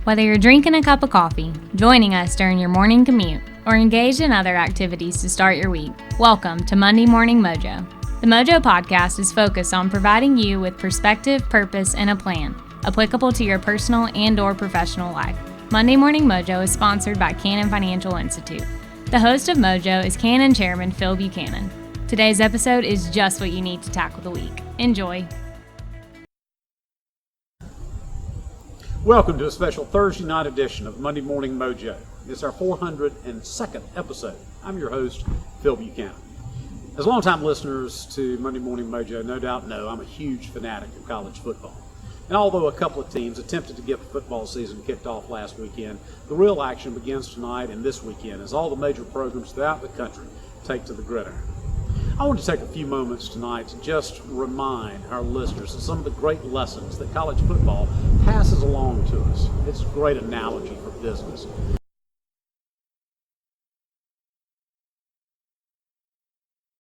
Whether you're drinking a cup of coffee, joining us during your morning commute, or engaged in other activities to start your week, welcome to Monday Morning Mojo. The Mojo podcast is focused on providing you with perspective, purpose, and a plan applicable to your personal and/or professional life. Monday Morning Mojo is sponsored by Cannon Financial Institute. The host of Mojo is Cannon Chairman Phil Buchanan. Today's episode is just what you need to tackle the week. Enjoy. Welcome to a special Thursday night edition of Monday Morning Mojo. It's our 402nd episode. I'm your host, Phil Buchanan. As longtime listeners to Monday Morning Mojo no doubt know, I'm a huge fanatic of college football. And although a couple of teams attempted to get the football season kicked off last weekend, the real action begins tonight and this weekend as all the major programs throughout the country take to the gridiron. I want to take a few moments tonight to just remind our listeners of some of the great lessons that college football passes along to us. It's a great analogy for business.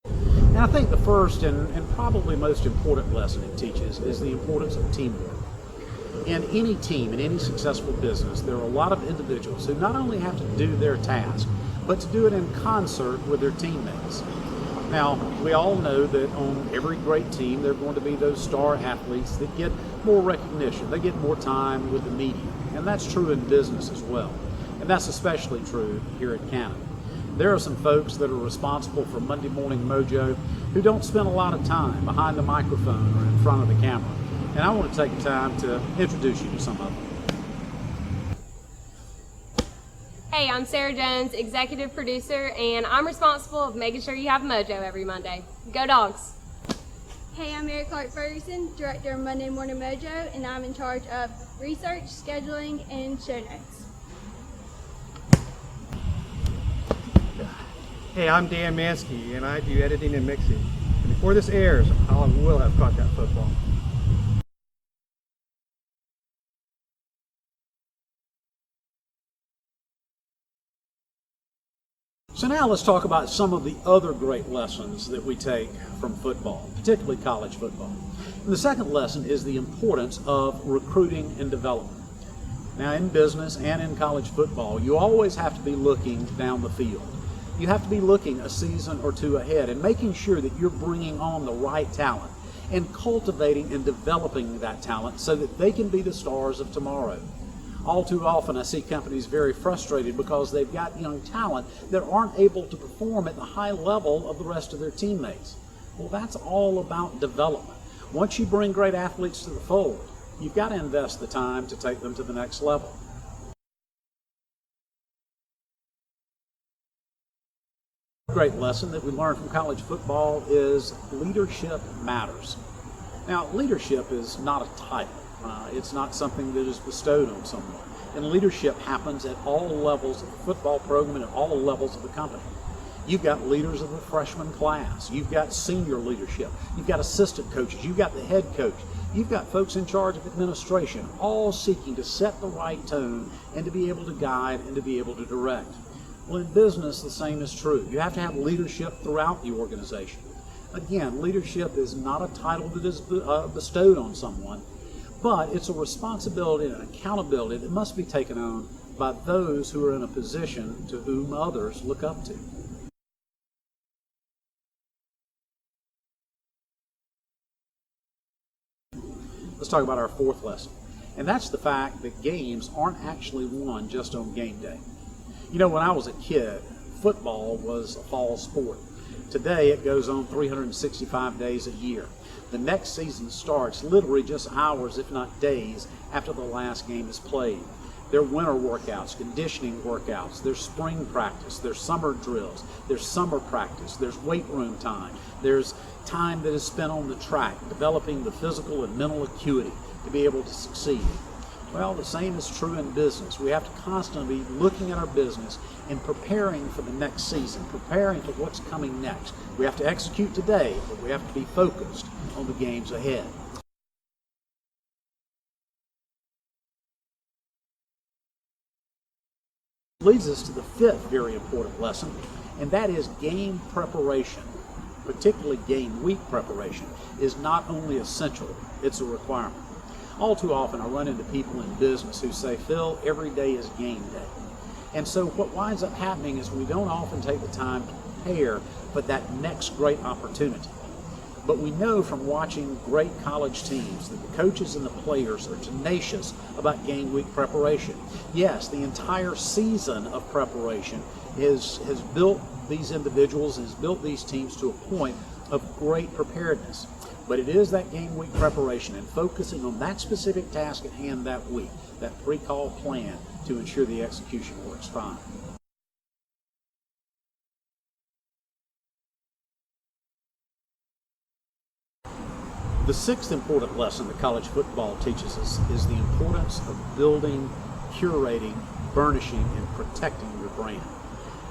And I think the first and probably most important lesson it teaches is the importance of teamwork. In any team, in any successful business, there are a lot of individuals who not only have to do their task, but to do it in concert with their teammates. Now, we all know that on every great team, there are going to be those star athletes that get more recognition. They get more time with the media. And that's true in business as well. And that's especially true here at Cannon. There are some folks that are responsible for Monday Morning Mojo who don't spend a lot of time behind the microphone or in front of the camera. And I want to take time to introduce you to some of them. Hey, I'm Sarah Jones, executive producer, and I'm responsible of making sure you have Mojo every Monday. Go Dogs! Hey, I'm Mary Clark Ferguson, director of Monday Morning Mojo, and I'm in charge of research, scheduling, and show notes. Hey, I'm Dan Mansky, and I do editing and mixing. And before this airs, I will have caught that football. So now let's talk about some of the other great lessons that we take from football, particularly college football. And the second lesson is the importance of recruiting and development. Now in business and in college football, you always have to be looking down the field. You have to be looking a season or two ahead and making sure that you're bringing on the right talent and cultivating and developing that talent so that they can be the stars of tomorrow. All too often I see companies very frustrated because they've got young talent that aren't able to perform at the high level of the rest of their teammates. Well, that's all about development. Once you bring great athletes to the fold, you've got to invest the time to take them to the next level. A great lesson that we learned from college football is leadership matters. Now, leadership is not a title. It's not something that is bestowed on someone. And leadership happens at all levels of the football program and at all levels of the company. You've got leaders of the freshman class. You've got senior leadership. You've got assistant coaches. You've got the head coach. You've got folks in charge of administration, all seeking to set the right tone and to be able to guide and to be able to direct. Well, in business, the same is true. You have to have leadership throughout the organization. Again, leadership is not a title that is bestowed on someone, but it's a responsibility and an accountability that must be taken on by those who are in a position to whom others look up to. Let's talk about our fourth lesson, and that's the fact that games aren't actually won just on game day. You know, when I was a kid, football was a fall sport. Today it goes on 365 days a year. The next season starts literally just hours, if not days, after the last game is played. There are winter workouts, conditioning workouts, there's spring practice, there's summer drills, there's summer practice, there's weight room time, there's time that is spent on the track, developing the physical and mental acuity to be able to succeed. Well, the same is true in business. We have to constantly be looking at our business and preparing for the next season, preparing for what's coming next. We have to execute today, but we have to be focused on the games ahead. Leads us to the fifth very important lesson, and that is game preparation, particularly game week preparation, is not only essential, it's a requirement. All too often I run into people in business who say, Phil, every day is game day. And so what winds up happening is we don't often take the time to prepare for that next great opportunity. But we know from watching great college teams that the coaches and the players are tenacious about game week preparation. Yes, the entire season of preparation has built these individuals, has built these teams to a point of great preparedness. But it is that game week preparation and focusing on that specific task at hand that week, that pre-call plan, to ensure the execution works fine. The sixth important lesson that college football teaches us is the importance of building, curating, burnishing, and protecting your brand.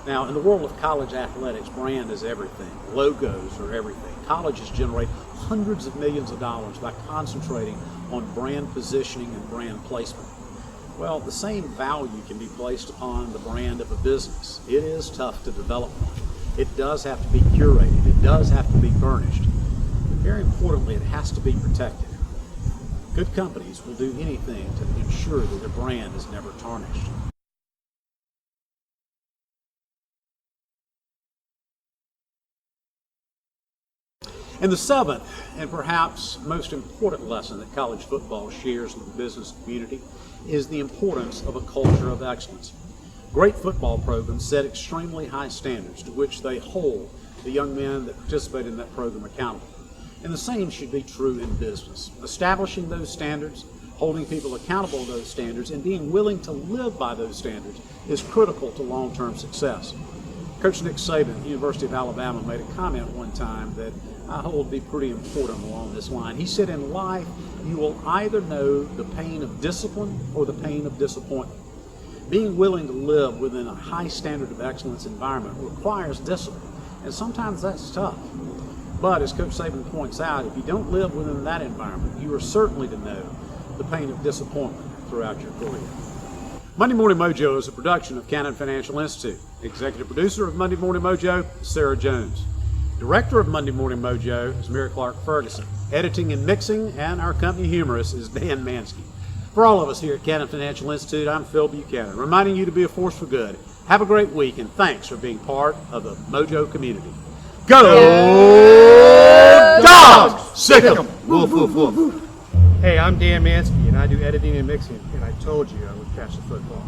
Now, in the world of college athletics, brand is everything. Logos are everything. Colleges generate hundreds of millions of dollars by concentrating on brand positioning and brand placement. Well, the same value can be placed upon the brand of a business. It is tough to develop one. It does have to be curated. It does have to be burnished. Very importantly, it has to be protected. Good companies will do anything to ensure that their brand is never tarnished. And the seventh, and perhaps most important lesson that college football shares with the business community is the importance of a culture of excellence. Great football programs set extremely high standards to which they hold the young men that participate in that program accountable. And the same should be true in business. Establishing those standards, holding people accountable to those standards, and being willing to live by those standards is critical to long-term success. Coach Nick Saban at the University of Alabama made a comment one time that I hold to be pretty important along this line. He said, in life, you will either know the pain of discipline or the pain of disappointment. Being willing to live within a high standard of excellence environment requires discipline, and sometimes that's tough. But as Coach Saban points out, if you don't live within that environment, you are certainly to know the pain of disappointment throughout your career. Monday Morning Mojo is a production of Cannon Financial Institute. Executive producer of Monday Morning Mojo is Sarah Jones. Director of Monday Morning Mojo is Mary Clark Ferguson. Editing and mixing and our company humorist is Dan Mansky. For all of us here at Cannon Financial Institute, I'm Phil Buchanan, reminding you to be a force for good. Have a great week, and thanks for being part of the Mojo community. Go Dogs! Sick 'em! Woof, woof, woof. Hey, I'm Dan Mansky, and I do editing and mixing, and I told you I would catch the football.